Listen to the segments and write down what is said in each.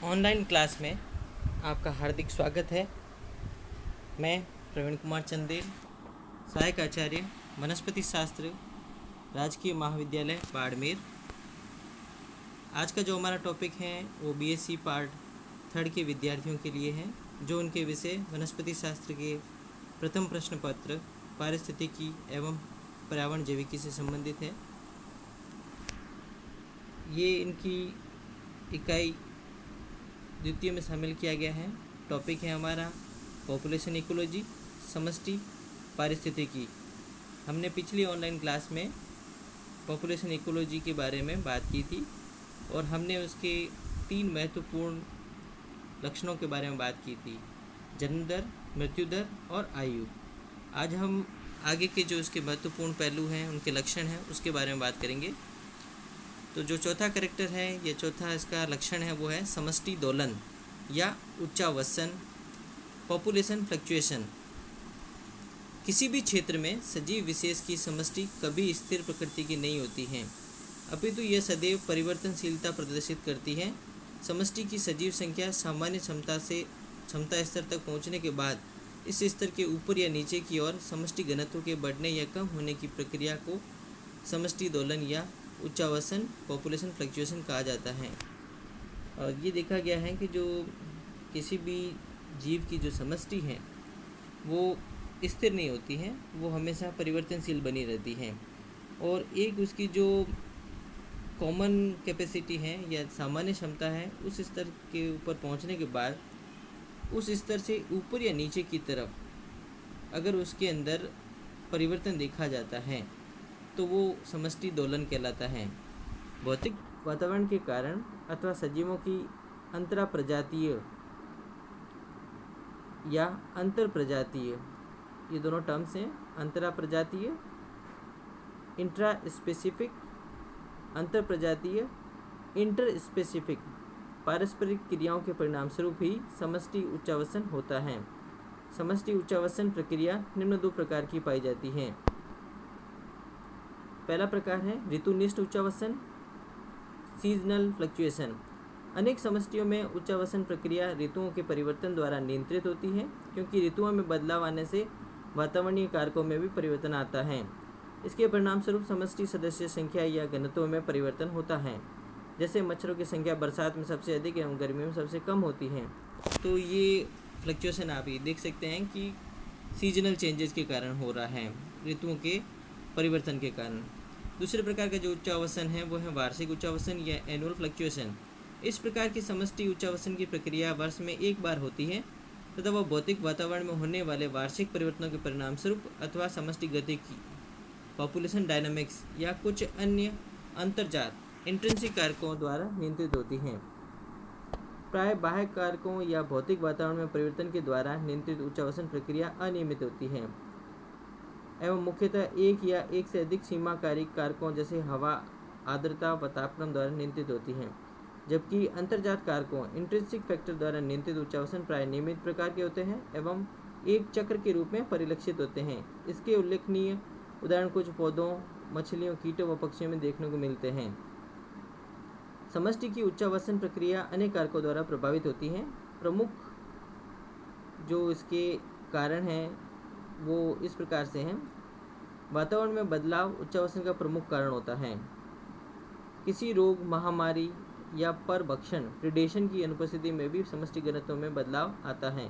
Online class में आपका हार्दिक स्वागत है। मैं प्रवीण कुमार चंदेल, सहायक आचार्य वनस्पति शास्त्र, राजकीय महाविद्यालय बाड़मेर। आज का जो हमारा टॉपिक है वो बीएससी पार्ट 3 के विद्यार्थियों के लिए है, जो उनके विषय वनस्पति शास्त्र के प्रथम प्रश्न पत्र पारिस्थितिकी एवं पर्यावरण जैविकी से संबंधित है। ये इनकी इकाई द्वितीय में शामिल किया गया है। टॉपिक है हमारा पॉपुलेशन इकोलॉजी, समष्टि पारिस्थितिकी। हमने पिछली ऑनलाइन क्लास में पॉपुलेशन इकोलॉजी के बारे में बात की थी और हमने उसके 3 महत्वपूर्ण लक्षणों के बारे में बात की थी: जन्म दर, मृत्यु दर और आयु। आज हम आगे के जो उसके महत्वपूर्ण पहलू हैं, उनके लक्षण हैं, उसके बारे में बात करेंगे। तो जो चौथा कैरेक्टर है या चौथा इसका लक्षण है वो है समष्टि दोलन या उच्चावसन, पॉपुलेशन फ्लक्चुएशन। किसी भी क्षेत्र में सजीव विशेष की समष्टि कभी स्थिर प्रकृति की नहीं होती है, अपितु यह सदैव परिवर्तनशीलता प्रदर्शित करती है। समष्टि की सजीव संख्या सामान्य क्षमता स्तर तक पहुंचने के बाद इस स्तर के ऊपर या नीचे की ओर समष्टि घनत्व के बढ़ने या कम होने की प्रक्रिया को समष्टि दोलन या उच्चावसन, पॉपुलेशन फ्लक्चुएशन कहा जाता है। और ये देखा गया है कि जो किसी भी जीव की जो समष्टि है वो स्थिर नहीं होती है, वो हमेशा परिवर्तनशील बनी रहती है। और एक उसकी जो कॉमन कैपेसिटी है या सामान्य क्षमता है, उस स्तर के ऊपर पहुंचने के बाद उस स्तर से ऊपर या नीचे की तरफ अगर उसके अंदर परिवर्तन देखा जाता है तो वो समष्टि दोलन कहलाता है। भौतिक वातावरण के कारण अथवा सजीवों की अंतरा प्रजातीय या अंतर प्रजातीय, ये दोनों टर्म्स हैं। अंतरा प्रजातीय, इंट्रा स्पेसिफिक, अंतर प्रजातीय, इंटर स्पेसिफिक पारस्परिक क्रियाओं के परिणाम स्वरूप ही समष्टि उच्चावसन होता है। समष्टि उच्चावसन प्रक्रिया निम्न 2 प्रकार की पाई जाती है। पहला प्रकार है ऋतुनिष्ठ उच्चावसन, सीजनल फ्लक्चुएशन। अनेक समष्टियों में उच्चावसन प्रक्रिया ऋतुओं के परिवर्तन द्वारा नियंत्रित होती है, क्योंकि ऋतुओं में बदलाव आने से वातावरणीय कारकों में भी परिवर्तन आता है। इसके परिणाम स्वरूप समष्टि सदस्य संख्या या घनत्व में परिवर्तन होता है। जैसे मच्छरों की संख्या बरसात में सबसे अधिक एवं गर्मियों में सबसे कम होती है। तो ये फ्लक्चुएशन आप ये देख सकते हैं कि सीजनल चेंजेस के कारण हो रहा है, ऋतुओं के परिवर्तन के कारण। दूसरे प्रकार का जो उच्चावसन है वो है वार्षिक उच्चावसन या एनुअल फ्लक्चुएशन। इस प्रकार की समष्टि उच्चावसन की प्रक्रिया वर्ष में एक बार होती है तथा वह भौतिक वातावरण में होने वाले वार्षिक परिवर्तनों के परिणाम स्वरूप अथवा समष्टि गतिकी, पॉपुलेशन डायनामिक्स या कुछ अन्य अंतर्जात इंट्रिंसिक कारकों द्वारा नियंत्रित होती हैं। प्राय बाह्य कारकों या भौतिक वातावरण में परिवर्तन के द्वारा नियंत्रित उच्चावसन प्रक्रिया अनियमित होती है एवं मुख्यतः एक या एक से अधिक सीमाकारी कारकों जैसे हवा, आर्द्रता व तापक्रम द्वारा नियंत्रित होती हैं। जबकि अंतर्जात कारकों इंट्रिंसिक फैक्टर द्वारा नियंत्रित उच्चावसन प्राय नियमित प्रकार के होते हैं एवं एक चक्र के रूप में परिलक्षित होते हैं। इसके उल्लेखनीय उदाहरण कुछ पौधों, मछलियों, कीटों व पक्षियों में देखने को मिलते हैं। समष्टि की उच्चावसन प्रक्रिया अनेक कारकों द्वारा प्रभावित होती है। प्रमुख जो इसके कारण हैं वो इस प्रकार से हैं। वातावरण में बदलाव उच्चावसन का प्रमुख कारण होता है। किसी रोग, महामारी या परभक्षण, प्रीडेशन की अनुपस्थिति में भी समष्टि घनत्व में बदलाव आता है।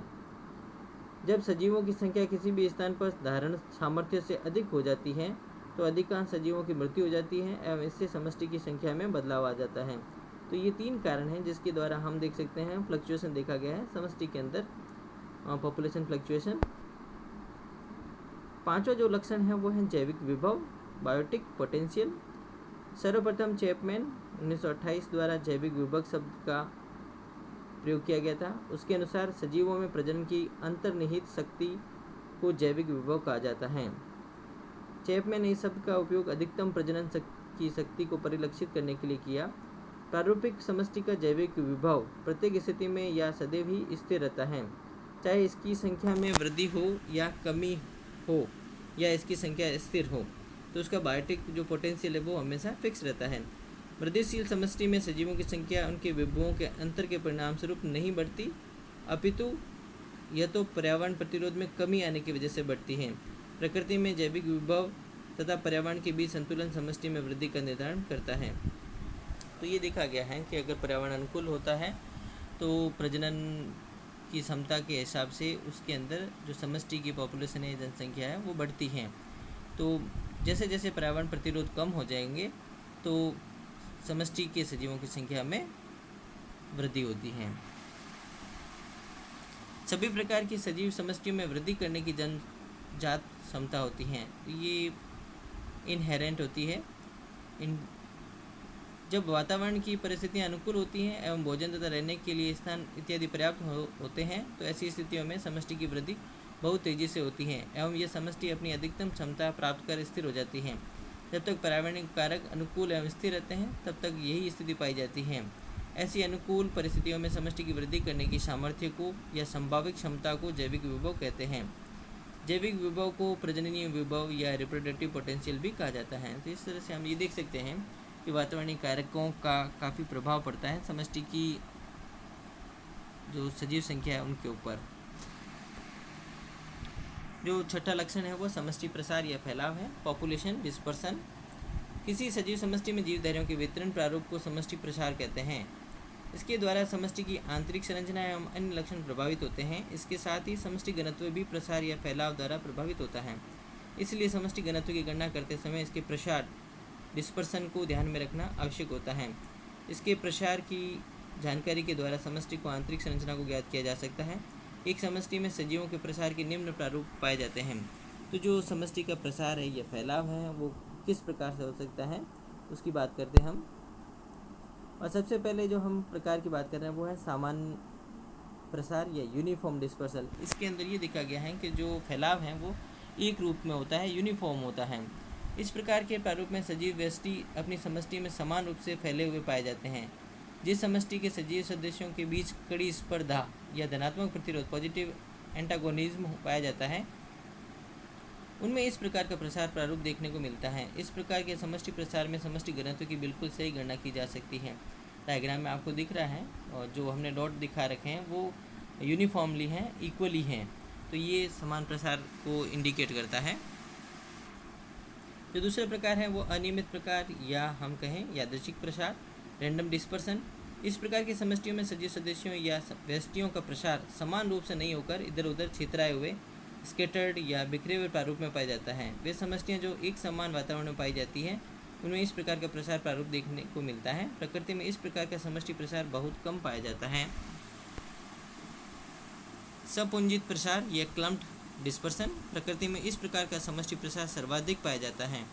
जब सजीवों की संख्या किसी भी स्थान पर धारण सामर्थ्य से अधिक हो जाती है तो अधिकांश सजीवों की मृत्यु हो जाती है एवं इससे समष्टि की संख्या में बदलाव आ जाता है। तो ये 3 कारण हैं जिसके द्वारा हम देख सकते हैं फ्लक्चुएशन देखा गया है समष्टि के अंदर, पॉपुलेशन फ्लक्चुएशन। 5वां जो लक्षण है वो है जैविक विभव, बायोटिक पोटेंशियल। सर्वप्रथम चैपमैन 1928 द्वारा जैविक विभव शब्द का प्रयोग किया गया था। उसके अनुसार सजीवों में प्रजनन की अंतर्निहित शक्ति को जैविक विभव कहा जाता है। चैपमैन ने इस शब्द का उपयोग अधिकतम प्रजनन की शक्ति को परिलक्षित करने के लिए किया। प्रारूपिक समष्टि का जैविक विभव प्रत्येक स्थिति में या सदैव ही स्थिर रहता है, चाहे इसकी संख्या में वृद्धि हो या कमी हो या इसकी संख्या स्थिर हो। तो उसका बायोटिक जो पोटेंशियल है वो हमेशा फिक्स रहता है। वृद्धिशील समष्टि में सजीवों की संख्या उनके विभवों के अंतर के परिणाम स्वरूप नहीं बढ़ती, अपितु यह तो पर्यावरण प्रतिरोध में कमी आने की वजह से बढ़ती है। प्रकृति में जैविक विभव तथा पर्यावरण के बीच संतुलन समष्टि में वृद्धि का निर्धारण करता है। तो ये देखा गया है कि अगर पर्यावरण अनुकूल होता है तो प्रजनन की क्षमता के हिसाब से उसके अंदर जो समष्टि की पॉपुलेशन है, जनसंख्या है, वो बढ़ती है। तो जैसे जैसे पर्यावरण प्रतिरोध कम हो जाएंगे तो समष्टि के सजीवों की संख्या में वृद्धि होती है। सभी प्रकार की सजीव समष्टियों में वृद्धि करने की जन्मजात क्षमता होती है। तो ये इनहेरेंट होती है। जब वातावरण की परिस्थितियां अनुकूल होती हैं एवं भोजन तथा रहने के लिए स्थान इत्यादि पर्याप्त होते हैं तो ऐसी स्थितियों में समष्टि की वृद्धि बहुत तेज़ी से होती है एवं यह समष्टि अपनी अधिकतम क्षमता प्राप्त कर स्थिर हो जाती है। जब तक पर्यावरणिक कारक अनुकूल एवं स्थिर रहते हैं तब तक यही स्थिति पाई जाती है। ऐसी अनुकूल परिस्थितियों में समष्टि की वृद्धि करने की सामर्थ्य को या संभावित क्षमता को जैविक विभव कहते हैं। जैविक विभव को प्रजननीय विभव या रिप्रोडक्टिव पोटेंशियल भी कहा जाता है। तो इस तरह से हम ये देख सकते हैं कि वातावरणीय कारकों का काफ़ी प्रभाव पड़ता है समष्टि की जो सजीव संख्या है उनके ऊपर। जो छठा लक्षण है वो समष्टि प्रसार या फैलाव है, पॉपुलेशन डिस्पर्सन। किसी सजीव समष्टि में जीवधारियों के वितरण प्रारूप को समष्टि प्रसार कहते हैं। इसके द्वारा समष्टि की आंतरिक संरचना एवं अन्य लक्षण प्रभावित होते हैं। इसके साथ ही समष्टि घनत्व भी प्रसार या फैलाव द्वारा प्रभावित होता है। इसलिए समष्टि घनत्व की गणना करते समय इसके प्रसार डिस्पर्सन को ध्यान में रखना आवश्यक होता है। इसके प्रसार की जानकारी के द्वारा समष्टि को आंतरिक संरचना को ज्ञात किया जा सकता है। एक समष्टि में सजीवों के प्रसार के निम्न प्रारूप पाए जाते हैं। तो जो समष्टि का प्रसार है या फैलाव है वो किस प्रकार से हो सकता है उसकी बात करते हैं हम। और सबसे पहले जो हम प्रकार की बात कर रहे हैं वो है सामान्य प्रसार या यूनिफॉर्म डिस्पर्सल। इसके अंदर ये देखा गया है कि जो फैलाव है वो एक रूप में होता है, यूनिफॉर्म होता है। इस प्रकार के प्रारूप में सजीव व्यष्टि अपनी समष्टि में समान रूप से फैले हुए पाए जाते हैं। जिस समष्टि के सजीव सदस्यों के बीच कड़ी स्पर्धा या धनात्मक प्रतिरोध, पॉजिटिव एंटागोनिज्म पाया जाता है, उनमें इस प्रकार का प्रसार प्रारूप देखने को मिलता है। इस प्रकार के समष्टि प्रसार में समष्टि घनत्व की बिल्कुल सही गणना की जा सकती है। डायग्राम में आपको दिख रहा है और जो हमने डॉट दिखा रखे हैं वो यूनिफॉर्मली हैं, इक्वली हैं। तो ये समान प्रसार को इंडिकेट करता है। जो दूसरा प्रकार है वो अनियमित प्रकार या हम कहें यादृच्छिक प्रसार, रैंडम डिस्पर्सन। इस प्रकार की समष्टियों में सजीव सदस्यों या व्यष्टियों का प्रसार समान रूप से नहीं होकर इधर उधर छितराए हुए, स्केटर्ड या बिखरे हुए प्रारूप में पाया जाता है। वे समष्टियाँ जो एक समान वातावरण में पाई जाती हैं उनमें इस प्रकार का प्रसार प्रारूप देखने को मिलता है। प्रकृति में इस प्रकार का समष्टि प्रसार बहुत कम पाया जाता है। सपुंजित प्रसार या क्लम्प्ड डिस्पर्सन। प्रकृति में इस प्रकार का समष्टि प्रसार सर्वाधिक पाया जाता है।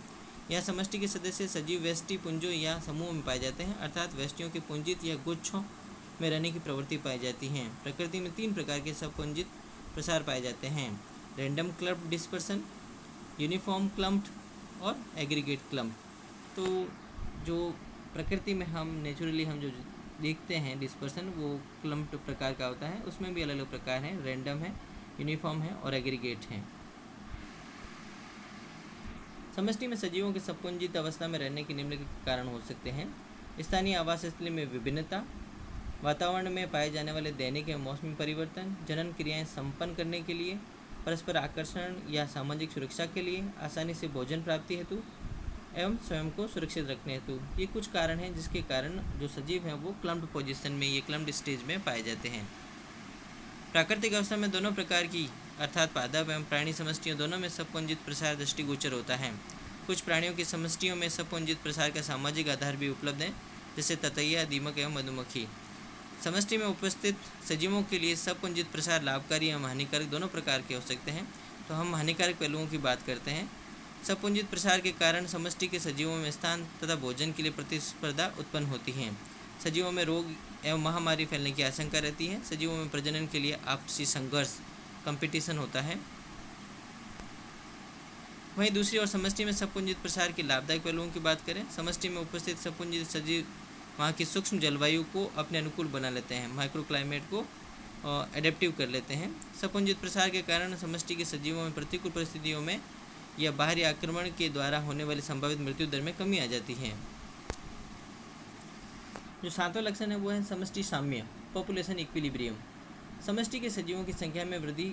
यह समष्टि के सदस्य सजीव व्यष्टि पुंजों या समूह में पाए जाते हैं, अर्थात व्यष्टियों के पुंजित या गुच्छों में रहने की प्रवृत्ति पाई जाती है। प्रकृति में 3 प्रकार के सपुंजित प्रसार पाए जाते हैं: रैंडम क्लम्प्ड डिस्पर्सन, यूनिफॉर्म क्लम्प्ड और एग्रीगेट क्लम्प्ड। तो जो प्रकृति में हम नेचुरली हम जो देखते हैं डिस्पर्सन वो क्लम्प्ड प्रकार का होता है। उसमें भी अलग अलग प्रकार हैं, रैंडम है, यूनिफॉर्म है और एग्रीगेट हैं। समष्टि में सजीवों के सपुंजित अवस्था में रहने के निम्नलिखित कारण हो सकते हैं: स्थानीय आवास स्थली में विभिन्नता, वातावरण में पाए जाने वाले दैनिक एवं मौसमी परिवर्तन, जनन क्रियाएं संपन्न करने के लिए, परस्पर आकर्षण या सामाजिक सुरक्षा के लिए, आसानी से भोजन प्राप्ति हेतु एवं स्वयं को सुरक्षित रखने हेतु। ये कुछ कारण हैं जिसके कारण जो सजीव हैं वो क्लम्प्ड पोजीशन में, ये क्लम्प्ड स्टेज में पाए जाते हैं। प्राकृतिक अवस्था में दोनों प्रकार की अर्थात पादप एवं प्राणी समष्टियों दोनों में सपुंजित प्रसार दृष्टिगोचर होता है। कुछ प्राणियों की समष्टियों में सपुंजित प्रसार का सामाजिक आधार भी उपलब्ध है, जैसे ततैया, दीमक एवं मधुमक्खी। समष्टि में उपस्थित सजीवों के लिए सपुंजित प्रसार लाभकारी एवं हानिकारक दोनों प्रकार के हो सकते हैं। तो हम हानिकारक पहलुओं की बात करते हैं। सपुंजित प्रसार के कारण समष्टि के सजीवों में स्थान तथा भोजन के लिए प्रतिस्पर्धा उत्पन्न होती है। सजीवों में रोग एवं महामारी फैलने की आशंका रहती है। सजीवों में प्रजनन के लिए आपसी संघर्ष, कंपटीशन होता है। वहीं दूसरी ओर समष्टि में सपुंजित प्रसार के लाभदायक पहलुओं की बात करें, समष्टि में उपस्थित सपुंजित सजीव वहाँ की सूक्ष्म जलवायु को अपने अनुकूल बना लेते हैं, माइक्रो क्लाइमेट को एडेप्टिव कर लेते हैं। सपुंजित प्रसार के कारण समष्टि के सजीवों में प्रतिकूल परिस्थितियों में या बाहरी आक्रमण के द्वारा होने वाली संभावित मृत्यु दर में कमी आ जाती है। जो 7वां लक्षण है वो है समष्टि साम्य, पॉपुलेशन इक्विलिब्रियम। समष्टि के सजीवों की संख्या में वृद्धि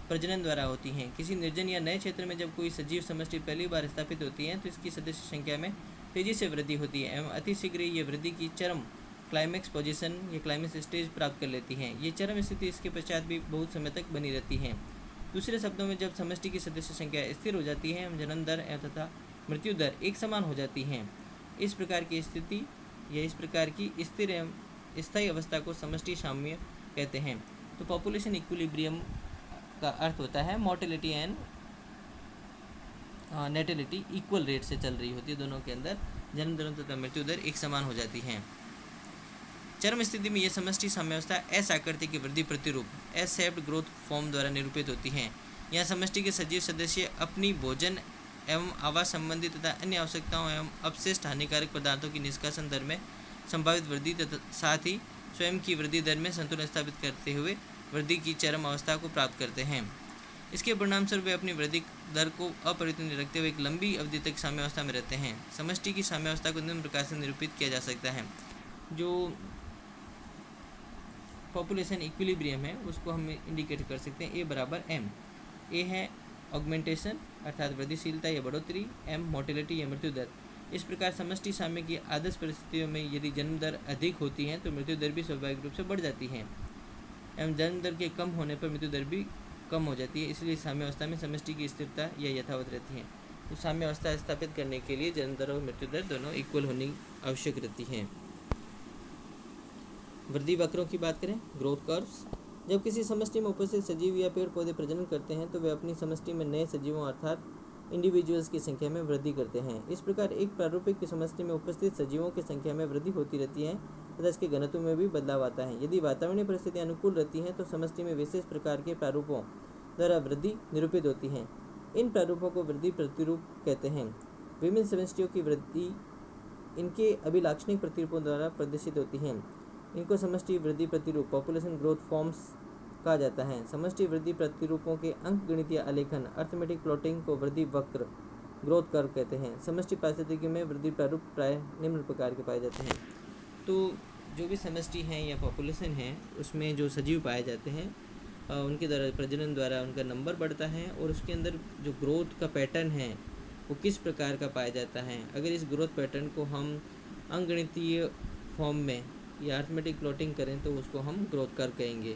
प्रजनन द्वारा होती है। किसी निर्जन या नए क्षेत्र में जब कोई सजीव समष्टि पहली बार स्थापित होती है तो इसकी सदस्य संख्या में तेजी से वृद्धि होती है एवं अतिशीघ्र ये वृद्धि की चरम क्लाइमेक्स पोजीशन या क्लाइमेक्स स्टेज प्राप्त कर लेती हैं। ये चरम स्थिति इसके पश्चात भी बहुत समय तक बनी रहती है। दूसरे शब्दों में, जब समष्टि की सदस्य संख्या स्थिर हो जाती है एवं जन्म दर तथा मृत्यु दर एक समान हो जाती हैं, इस प्रकार की स्थिति या इस प्रकार की स्थिर एवं स्थायी अवस्था को समष्टि साम्य कहते हैं। तो पॉपुलेशन इक्विलिब्रियम का अर्थ होता है mortality and natality equal rate से चल रही होती है, दोनों के अंदर जन्म दर तथा मृत्यु दर एक समान हो जाती हैं। चरम स्थिति में यह समष्टि साम्यावस्था एस आकृति की वृद्धि प्रतिरूप एस शेप्ड ग्रोथ फॉर्म द्वारा निरूपित होती है। यहाँ समष्टि के सजीव सदस्य अपनी भोजन एवं आवास संबंधी तथा अन्य आवश्यकताओं एवं अपशिष्ट हानिकारक पदार्थों की निष्कासन दर में संभावित वृद्धि तथा साथ ही स्वयं की वृद्धि दर में संतुलन स्थापित करते हुए वृद्धि की चरम अवस्था को प्राप्त करते हैं। इसके परिणाम स्वरूप वे अपनी वृद्धि दर को अपरिवर्तित रखते हुए एक लंबी अवधि तक साम्यावस्था में रहते हैं। समष्टि की साम्यावस्था को निम्न प्रकार से निरूपित किया जा सकता है। जो पॉपुलेशन इक्विलिब्रियम है उसको हम इंडिकेट कर सकते हैं ए बराबर एम। ए है ऑगमेंटेशन अर्थात वृद्धिशीलता या बढ़ोतरी, एम मोर्टेलिटी या मृत्यु दर। इस प्रकार समष्टि साम्य की आदर्श परिस्थितियों में यदि जन्म दर अधिक होती है तो मृत्यु दर भी स्वाभाविक रूप से बढ़ जाती है एवं जन्म दर के कम होने पर मृत्यु दर भी कम हो जाती है। इसलिए साम्यावस्था में समष्टि की स्थिरता या यथावत रहती है। तो साम्यावस्था स्थापित करने के लिए जन्म दर और मृत्यु दर दोनों इक्वल होनी आवश्यक रहती है। वृद्धि वक्रों की बात करें, ग्रोथ कर्व्स। जब किसी समष्टि में उपस्थित सजीव या पेड़ पौधे प्रजनन करते हैं तो वे अपनी समष्टि में नए सजीवों अर्थात इंडिविजुअल्स की संख्या में वृद्धि करते हैं। इस प्रकार एक प्रारूपिक की समष्टि में उपस्थित सजीवों की संख्या में वृद्धि होती रहती है तथा इसके घनत्व में भी बदलाव आता है। यदि वातावरणीय परिस्थितियां अनुकूल रहती हैं तो समष्टि में विशेष प्रकार के प्रारूपों द्वारा वृद्धि निरूपित होती है। इन प्रारूपों को वृद्धि प्रतिरूप कहते हैं। विभिन्न समष्टियों की वृद्धि इनके अभिलाक्षणिक प्रतिरूपों द्वारा प्रदर्शित होती है। इनको समष्टि वृद्धि प्रतिरूप पॉपुलेशन ग्रोथ फॉर्म्स कहा जाता है। समष्टि वृद्धि प्रतिरूपों के अंकगणितीय आलेखन अर्थमेटिक प्लॉटिंग को वृद्धि वक्र ग्रोथ कर्व कहते हैं। समष्टि पारिस्थितिकी में वृद्धि प्रारूप प्राय निम्न प्रकार के पाए जाते हैं। तो जो भी समष्टि है या पॉपुलेशन है उसमें जो सजीव पाए जाते हैं उनके द्वारा प्रजनन द्वारा उनका नंबर बढ़ता है और उसके अंदर जो ग्रोथ का पैटर्न है वो किस प्रकार का पाया जाता है। अगर इस ग्रोथ पैटर्न को हम अंकगणितीय फॉर्म में या अर्थमेटिक प्लॉटिंग करें तो उसको हम ग्रोथ कर्व कहेंगे।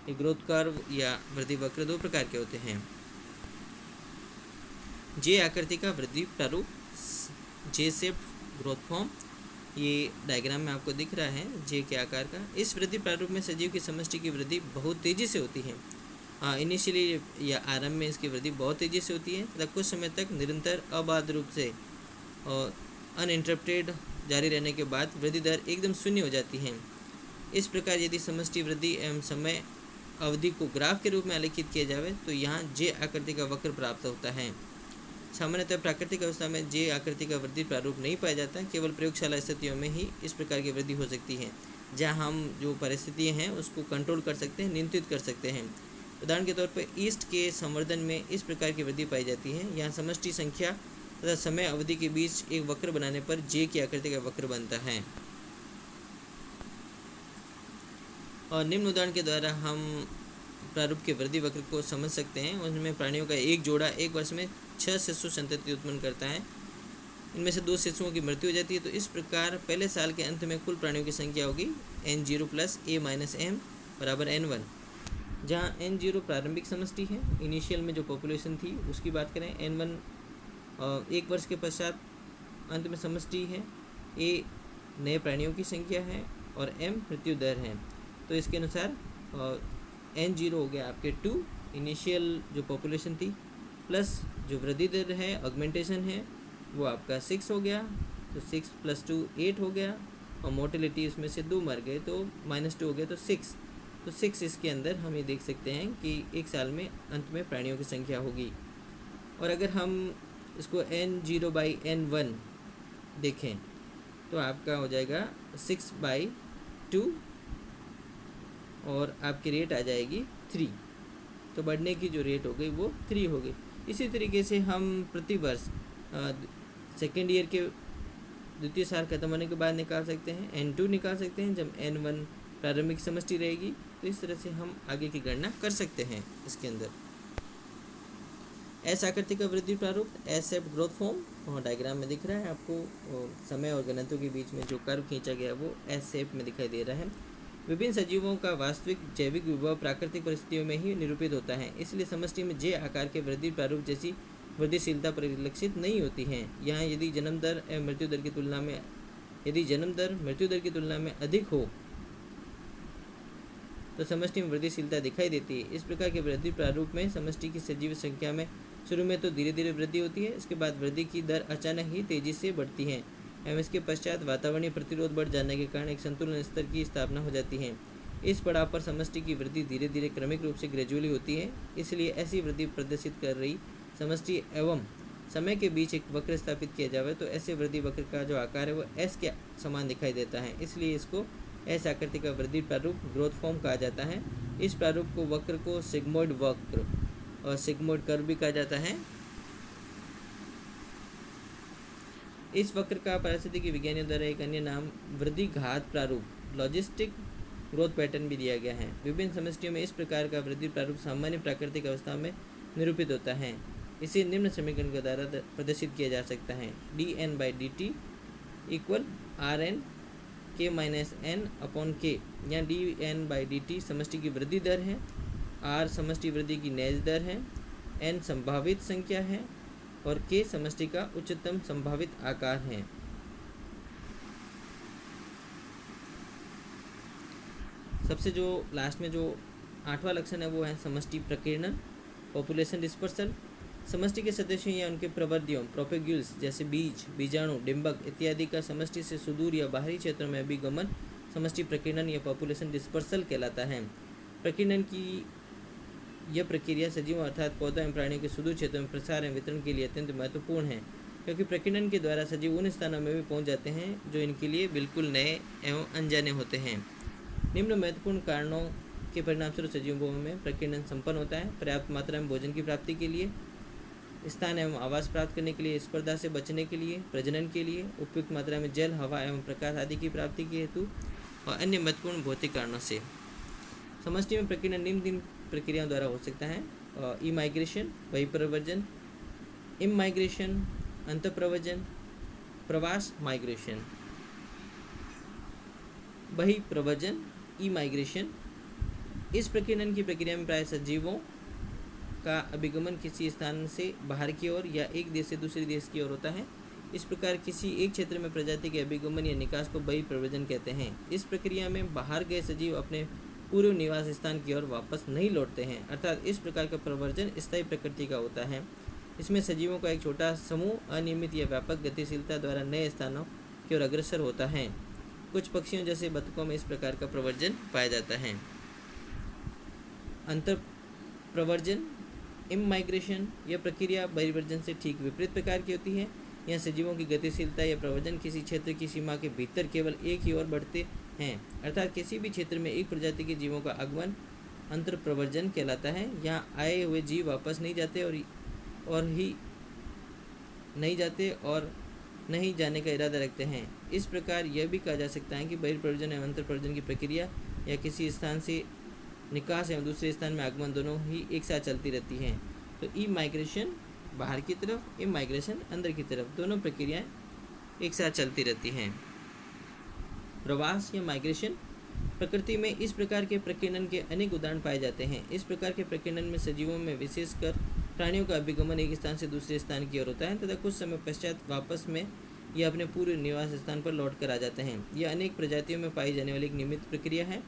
ये ग्रोथ कर्व या वृद्धि वक्र दो प्रकार के होते हैं। जे आकृति का वृद्धि प्रारूप जे शेप्ड ग्रोथ फॉर्म, ये डायग्राम में आपको दिख रहा है जे के आकार का। इस वृद्धि प्रारूप में सजीव की समष्टि की वृद्धि बहुत तेज़ी से होती है। इनिशियली या आरंभ में इसकी वृद्धि बहुत तेज़ी से होती है तथा कुछ समय तक निरंतर अबाध रूप से और अनइंटरप्टेड जारी रहने के बाद वृद्धि दर एकदम शून्य हो जाती है। इस प्रकार यदि समष्टि वृद्धि एवं समय अवधि को ग्राफ के रूप में आलेखित किया जाए तो यहाँ जे आकृति का वक्र प्राप्त होता है। सामान्यतः प्राकृतिक अवस्था में जे आकृति का वृद्धि प्रारूप नहीं पाया जाता, केवल प्रयोगशाला स्थितियों में ही इस प्रकार की वृद्धि हो सकती है जहाँ हम जो परिस्थितियाँ हैं उसको कंट्रोल कर सकते हैं, नियंत्रित कर सकते हैं। उदाहरण के तौर पर ईस्ट के संवर्धन में इस प्रकार की वृद्धि पाई जाती है। यहाँ समष्टि संख्या तथा समय अवधि के बीच एक वक्र बनाने पर जे की आकृति का वक्र बनता है। और निम्न उदाहरण के द्वारा हम प्रारूप के वृद्धि वक्र को समझ सकते हैं। उनमें प्राणियों का एक जोड़ा एक वर्ष में 6 शिशु संतति उत्पन्न करता है। इनमें से 2 शिशुओं की मृत्यु हो जाती है। तो इस प्रकार पहले साल के अंत में कुल प्राणियों की संख्या होगी N0 + A - M = N1, जहाँ N0 प्रारंभिक समष्टि है। इनिशियल में जो पॉपुलेशन थी उसकी बात करें, N1 एक वर्ष के पश्चात अंत में समष्टि है, A नए प्राणियों की संख्या है और M मृत्यु दर है। तो इसके अनुसार N0 हो गया आपके 2 इनिशियल जो पॉपुलेशन थी प्लस जो वृद्धि दर है ऑगमेंटेशन है वो आपका 6 हो गया। तो 6 + 2 8 हो गया और मोर्टेलिटी उसमें से 2 मर गए तो -2 हो गया तो 6। तो 6 इसके अंदर हम ये देख सकते हैं कि एक साल में अंत में प्राणियों की संख्या होगी। और अगर हम इसको N0/N1 देखें तो आपका हो जाएगा 6/2 और आपकी रेट आ जाएगी 3। तो बढ़ने की जो रेट हो गई वो 3 हो गई। इसी तरीके से हम प्रति वर्ष सेकेंड ईयर के द्वितीय सार खत्म होने के बाद निकाल सकते हैं, N2 निकाल सकते हैं जब N1 प्रारंभिक समष्टि रहेगी। तो इस तरह से हम आगे की गणना कर सकते हैं। इसके अंदर एस आकृति का वृद्धि प्रारूप, एस शेप ग्रोथ फॉर्म, वहाँ डायग्राम में दिख रहा है आपको, समय और घनत्व के बीच में जो कर्व खींचा गया वो एस शेप में दिखाई दे रहा है। विभिन्न सजीवों का वास्तविक जैविक विभव प्राकृतिक परिस्थितियों में ही निरूपित होता है, इसलिए समष्टि में जे आकार के वृद्धि प्रारूप जैसी वृद्धिशीलता परिलक्षित नहीं होती है। यहाँ यदि जन्म दर एवं मृत्यु दर की तुलना में मृत्यु दर की तुलना में अधिक हो तो समष्टि में वृद्धिशीलता दिखाई देती है। इस प्रकार के वृद्धि प्रारूप में समष्टि की सजीव संख्या में शुरू में तो धीरे धीरे वृद्धि होती है, इसके बाद वृद्धि की दर अचानक ही तेजी से बढ़ती है एवं इसके पश्चात वातावरणीय प्रतिरोध बढ़ जाने के कारण एक संतुलन स्तर की स्थापना हो जाती है। इस पड़ाव पर समष्टि की वृद्धि धीरे धीरे क्रमिक रूप से ग्रेजुअली होती है, इसलिए ऐसी वृद्धि प्रदर्शित कर रही समष्टि एवं समय के बीच एक वक्र स्थापित किया जाए तो ऐसे वृद्धि वक्र का जो आकार है वो एस के समान दिखाई देता है, इसलिए इसको एस आकृति का वृद्धि प्रारूप ग्रोथ फॉर्म कहा जाता है। इस प्रारूप को वक्र को सिग्मोइड वक्र और सिग्मोइड कर्व भी कहा जाता है। इस वक्र का पारिस्थितिकी विज्ञानियों द्वारा एक अन्य नाम वृद्धि घात प्रारूप लॉजिस्टिक ग्रोथ पैटर्न भी दिया गया है। विभिन्न समष्टियों में इस प्रकार का वृद्धि प्रारूप सामान्य प्राकृतिक अवस्था में निरूपित होता है। इसे निम्न समीकरण के द्वारा प्रदर्शित किया जा सकता है, dN/dt equal Rn k minus n upon k, यहाँ dN/dt समष्टि की वृद्धि दर है, R समष्टि वृद्धि की नैज दर है, n संभावित संख्या है और k समष्टि का उच्चतम संभावित आकार है। सबसे जो लास्ट में जो 8वां लक्षण है वो है समष्टि प्रकीर्णन, पॉपुलेशन डिस्पर्सल। समष्टि के सदस्यों या उनके प्रवर्तियों प्रोपेग्यूल्स जैसे बीज, बीजाणु, डिंबक इत्यादि का समष्टि से सुदूर या बाहरी क्षेत्रों में अभिगमन समष्टि प्रकीर्णन या पॉपुलेशन डिस्पर्सल कहलाता है। प्रकीर्णन की यह प्रक्रिया सजीवों अर्थात पौधों एवं प्राणियों के सुदूर क्षेत्रों में प्रसार एवं वितरण के लिए अत्यंत महत्वपूर्ण है, क्योंकि प्रकीर्णन के द्वारा सजीव उन स्थानों में भी पहुंच जाते हैं जो इनके लिए बिल्कुल नए एवं अनजाने होते हैं। निम्न महत्वपूर्ण कारणों के परिणामस्वरूप सजीवों में प्रकीर्णन संपन्न होता है। पर्याप्त मात्रा में भोजन की प्राप्ति के लिए, स्थान एवं आवास प्राप्त करने के लिए, स्पर्धा से बचने के लिए, प्रजनन के लिए, उपयुक्त मात्रा में जल, हवा एवं प्रकाश आदि की प्राप्ति के हेतु और अन्य महत्वपूर्ण भौतिक कारणों से। समष्टि में प्रकीर्णन निम्न 3 प्रक्रियाओं द्वारा हो सकता है, ई माइग्रेशन बहिप्रव्रजन, इम माइग्रेशन अंतःप्रव्रजन, प्रवास माइग्रेशन। बहिप्रव्रजन ई माइग्रेशन, इस प्रकीर्णन की प्रक्रिया में प्राय सजीवों का अभिगमन किसी स्थान से बाहर की ओर या एक देश से दूसरे देश की ओर होता है। इस प्रकार किसी एक क्षेत्र में प्रजाति के अभिगमन या निकास को बहिप्रव्रजन कहते हैं। इस प्रक्रिया में बाहर गए सजीव अपने पूर्व निवास स्थान की ओर वापस नहीं लौटते हैं, अर्थात इस प्रकार का प्रव्रजन स्थायी प्रकृति का होता है। इसमें सजीवों का एक छोटा समूह अनियमित या व्यापक गतिशीलता द्वारा नए स्थानों की ओर अग्रसर होता है। कुछ पक्षियों जैसे बतखों में इस प्रकार का प्रव्रजन पाया जाता है। अंतःप्रव्रजन इम माइग्रेशन, यह प्रक्रिया बहिर्व्रजन से ठीक विपरीत प्रकार की होती है। यहाँ सजीवों की गतिशीलता या प्रव्रजन किसी क्षेत्र की सीमा के भीतर केवल एक ही ओर बढ़ते हैं, अर्थात किसी भी क्षेत्र में एक प्रजाति के जीवों का आगमन अंतःप्रव्रजन कहलाता है। यहाँ आए हुए जीव वापस नहीं जाते और नहीं जाने का इरादा रखते हैं। इस प्रकार यह भी कहा जा सकता है कि बहिर्प्रव्रजन एवं अंतःप्रव्रजन की प्रक्रिया या किसी स्थान से निकास एवं दूसरे स्थान में आगमन दोनों ही एक साथ चलती रहती हैं। तो ई माइग्रेशन बाहर की तरफ, इम माइग्रेशन अंदर की तरफ, दोनों प्रक्रियाएं एक साथ चलती रहती हैं। प्रवास या माइग्रेशन, प्रकृति में इस प्रकार के प्रकीर्णन के अनेक उदाहरण पाए जाते हैं। इस प्रकार के प्रकीर्णन में सजीवों में विशेषकर प्राणियों का अभिगमन एक स्थान से दूसरे स्थान की ओर होता है तथा कुछ समय पश्चात वापस में यह अपने पूर्व निवास स्थान पर लौट कर आ जाते हैं। यह अनेक प्रजातियों में पाई जाने वाली एक नियमित प्रक्रिया है।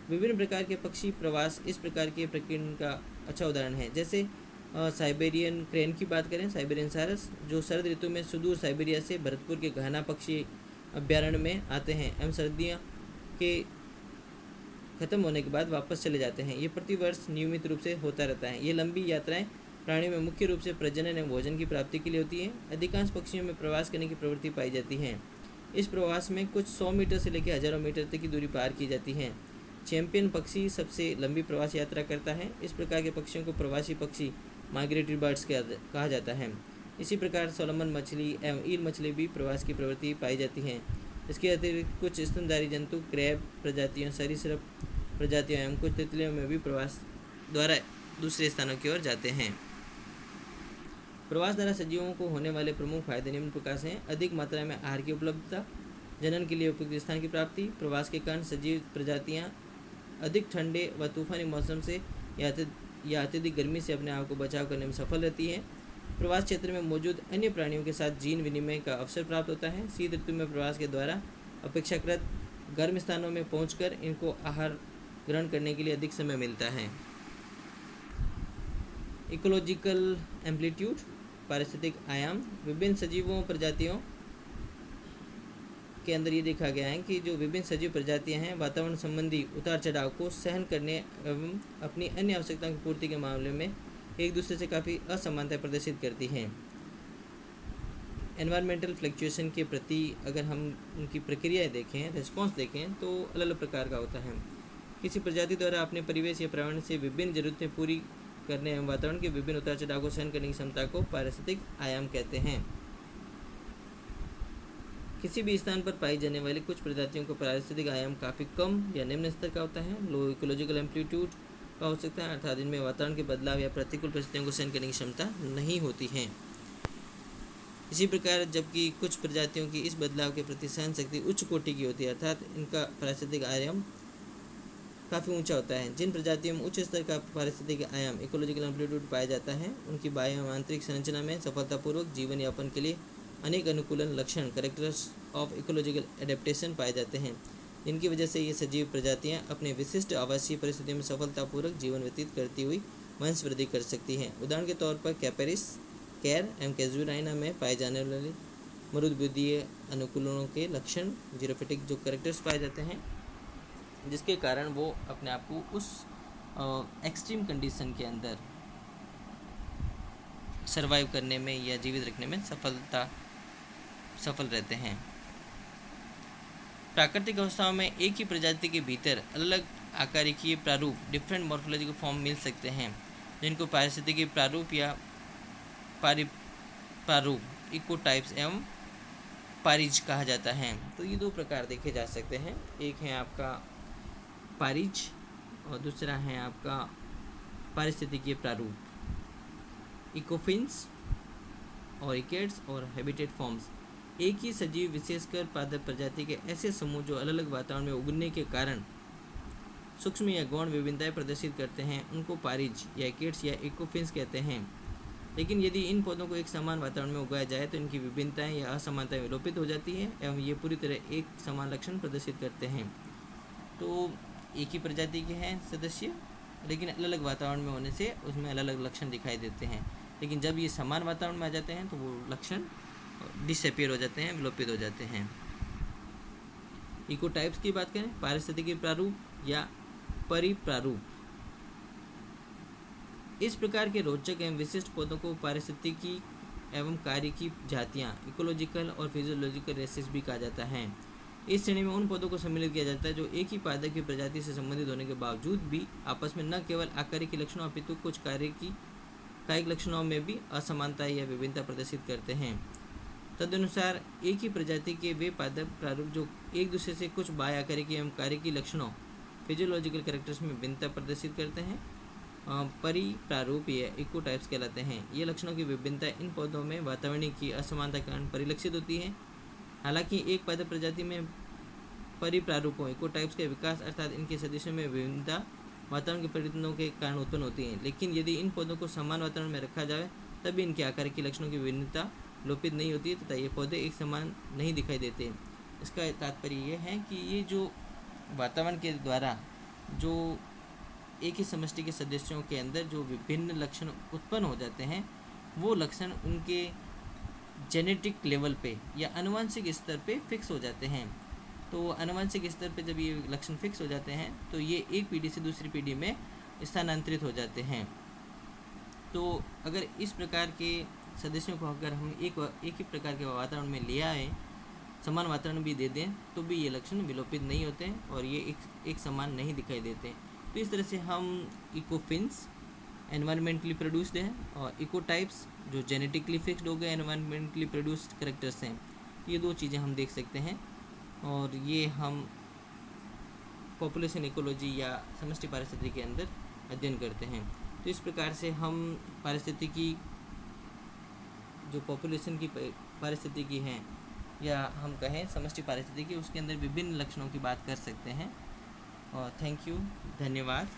विभिन्न प्रकार के पक्षी प्रवास इस प्रकार के प्रकीर्णन का अच्छा उदाहरण है। जैसे साइबेरियन क्रेन की बात करें, साइबेरियन सारस, जो शरद ऋतु में सुदूर साइबेरिया से भरतपुर के घाना पक्षी अभ्यारण्य में आते हैं एवं सर्दियों के खत्म होने के बाद वापस चले जाते हैं। ये प्रतिवर्ष नियमित रूप से होता रहता है। ये लंबी यात्राएं प्राणियों में मुख्य रूप से प्रजनन एवं भोजन की प्राप्ति के लिए होती है। अधिकांश पक्षियों में प्रवास करने की प्रवृत्ति पाई जाती है। इस प्रवास में कुछ 100 मीटर से लेकर हजारों मीटर तक की दूरी पार की जाती है। चैंपियन पक्षी सबसे लंबी प्रवास यात्रा करता है। इस प्रकार के पक्षियों को प्रवासी पक्षी माइग्रेटरी बर्ड्स कहा जाता है। इसी प्रकार सोलोमन मछली एवं ईल मछली भी प्रवास की प्रवृत्ति पाई जाती हैं। इसके अतिरिक्त कुछ स्तनधारी जंतु, क्रैब प्रजातियों, सरीसृप प्रजातियों एवं कुछ तितलियों में भी प्रवास द्वारा दूसरे स्थानों की ओर जाते हैं। प्रवास द्वारा सजीवों को होने वाले प्रमुख फायदे निम्न प्रकार से हैं। अधिक मात्रा में आहार की उपलब्धता, जनन के लिए उपयुक्त स्थान की प्राप्ति। प्रवास के कारण सजीव प्रजातियां अधिक ठंडे व तूफानी मौसम से या अत्यधिक गर्मी से अपने आप को बचाव करने में सफल रहती हैं। प्रवास क्षेत्र में मौजूद अन्य प्राणियों के साथ जीन विनिमय का अवसर प्राप्त होता है। शीत ऋतु में प्रवास के द्वारा अपेक्षाकृत गर्म स्थानों में पहुंचकर इनको आहार ग्रहण करने के लिए अधिक समय मिलता है। इकोलॉजिकल एम्पलीट्यूड, पारिस्थितिक आयाम। विभिन्न सजीवों प्रजातियों के अंदर ये देखा गया है कि जो विभिन्न सजीव प्रजातियां हैं, वातावरण संबंधी उतार चढ़ाव को सहन करने एवं अपनी अन्य आवश्यकताओं की पूर्ति के मामले में एक दूसरे से काफ़ी असमानता प्रदर्शित करती हैं। एनवायरमेंटल फ्लक्चुएशन के प्रति अगर हम उनकी प्रक्रियाएं देखें, रिस्पॉन्स देखें, तो अलग अलग प्रकार का होता है। किसी प्रजाति द्वारा अपने परिवेश या पर्यावरण से विभिन्न जरूरतें पूरी करने एवं वातावरण के विभिन्न उतार चढ़ाव को सहन करने की क्षमता को पारिस्थितिक आयाम कहते हैं। किसी भी स्थान पर पाई जाने वाली कुछ प्रजातियों का पारिस्थितिक आयाम काफ़ी कम या निम्न स्तर का होता है। लो इकोलॉजिकल एम्पलीट्यूड का हो सकता है, अर्थात इनमें वातावरण के बदलाव या प्रतिकूल परिस्थितियों को सहन करने की क्षमता नहीं होती है। इसी प्रकार जबकि कुछ प्रजातियों की इस बदलाव के प्रति सहन शक्ति उच्च कोटि की होती है, अर्थात इनका पारिस्थितिक आयाम काफ़ी ऊंचा होता है। जिन प्रजातियों में उच्च स्तर का पारिस्थितिक आयाम इकोलॉजिकल एम्पलीट्यूड पाया जाता है, उनकी बाह्य एवं आंतरिक संरचना में सफलतापूर्वक जीवन यापन के लिए अनेक अनुकूलन लक्षण, कैरेक्टर्स ऑफ इकोलॉजिकल एडेप्टेशन पाए जाते हैं, जिनकी वजह से ये सजीव प्रजातियां अपने विशिष्ट आवासीय परिस्थितियों में सफलतापूर्वक जीवन व्यतीत करती हुई वंश वृद्धि कर सकती हैं। उदाहरण के तौर पर कैपेरिस, कैर एवं कैजुराइना में पाए जाने वाले मरुद्भिदीय अनुकूलनों के लक्षण, जीरोफिटिक जो कैरेक्टर्स पाए जाते हैं, जिसके कारण वो अपने आप को उस एक्सट्रीम कंडीशन के अंदर सरवाइव करने में या जीवित रखने में सफल रहते हैं। प्राकृतिक अवस्थाओं में एक ही प्रजाति के भीतर अलग अलग आकारिकीय प्रारूप, डिफरेंट मॉर्फोलॉजिकल फॉर्म मिल सकते हैं, जिनको पारिस्थितिकी प्रारूप या प्रारूप, इकोटाइप्स एवं पारिज कहा जाता है। तो ये दो प्रकार देखे जा सकते हैं, एक है आपका पारिज और दूसरा है आपका पारिस्थितिकीय प्रारूप। इकोफिन्स और इकेट्स और हैबिटेट फॉर्म्स, एक ही सजीव विशेषकर पादप प्रजाति के ऐसे समूह जो अलग अलग वातावरण में उगने के कारण सूक्ष्म या गौण विभिन्नताएं प्रदर्शित करते हैं, उनको पारिज या इकेट्स या इकोफिन्स कहते हैं। लेकिन यदि इन पौधों को एक समान वातावरण में उगाया जाए तो इनकी विभिन्नताएं या असमानताएं विलोपित हो जाती हैं एवं ये पूरी तरह एक समान लक्षण प्रदर्शित करते हैं। तो एक ही प्रजाति के हैं सदस्य, लेकिन अलग अलग वातावरण में होने से उसमें अलग अलग लक्षण दिखाई देते हैं, लेकिन जब ये समान वातावरण में आ जाते हैं तो वो लक्षण डिसअपियर हो जाते हैं, विलोपित हो जाते हैं। इकोटाइप्स की बात करें, पारिस्थितिकी प्रारूप या परिप्रारूप, इस प्रकार के रोचक एवं विशिष्ट पौधों को पारिस्थितिकी एवं कार्य की जातियाँ, इकोलॉजिकल और फिजियोलॉजिकल रेसेस भी कहा जाता है। इस श्रेणी में उन पौधों को सम्मिलित किया जाता है जो एक ही पादप की प्रजाति से संबंधित होने के बावजूद भी आपस में न केवल आकारिक लक्षणों अपितु कुछ कायिक लक्षणों में भी असमानता या विभिन्नता प्रदर्शित करते हैं। तदनुसार एक ही प्रजाति के वे पादप प्रारूप जो एक दूसरे से कुछ बाह्य आकारिक एवं कार्यकी लक्षणों, फिजियोलॉजिकल कैरेक्टर्स में भिन्नता प्रदर्शित करते हैं, परिप्रारूप या इकोटाइप्स कहलाते हैं। ये लक्षणों की विभिन्नता इन पौधों में वातावरणीय की असमानता के कारण परिलक्षित होती है। हालांकि एक पादप प्रजाति में परिप्रारूपों, इकोटाइप्स के विकास अर्थात इनके सदस्यों में विभिन्नता वातावरण के परिवर्तनों के कारण उत्पन्न होती है, लेकिन यदि इन पौधों को समान वातावरण में रखा जाए तब भी इनके आकार की लक्षणों की भिन्नता लोपित नहीं होती है तथा ये पौधे एक समान नहीं दिखाई देते। इसका तात्पर्य यह है कि ये जो वातावरण के द्वारा जो एक ही समष्टि के सदस्यों के अंदर जो विभिन्न लक्षण उत्पन्न हो जाते हैं, वो लक्षण उनके जेनेटिक लेवल पे या आनुवंशिक स्तर पे फिक्स हो जाते हैं। तो आनुवंशिक स्तर पे जब ये लक्षण फिक्स हो जाते हैं तो ये एक पीढ़ी से दूसरी पीढ़ी में स्थानांतरित हो जाते हैं। तो अगर इस प्रकार के सदस्यों को अगर हम एक ही प्रकार के वातावरण में ले आए, समान वातावरण भी दे दें, तो भी ये लक्षण विलोपित नहीं होते और ये एक समान नहीं दिखाई देते। तो इस तरह से हम इकोफिन्स, एनवायरमेंटली प्रोड्यूस्ड है, और इकोटाइप्स जो जेनेटिकली फिक्स्ड हो गए एनवायरमेंटली प्रोड्यूस्ड करेक्टर्स हैं। ये दो चीज़ें हम देख सकते हैं, और ये हम पॉपुलेशन इकोलॉजी या समष्टि पारिस्थितिकी के अंदर अध्ययन करते हैं। तो इस प्रकार से हम पारिस्थितिकी जो पॉपुलेशन की पारिस्थितिकी हैं, या हम कहें समष्टि पारिस्थितिकी, उसके अंदर विभिन्न लक्षणों की बात कर सकते हैं। और थैंक यू, धन्यवाद।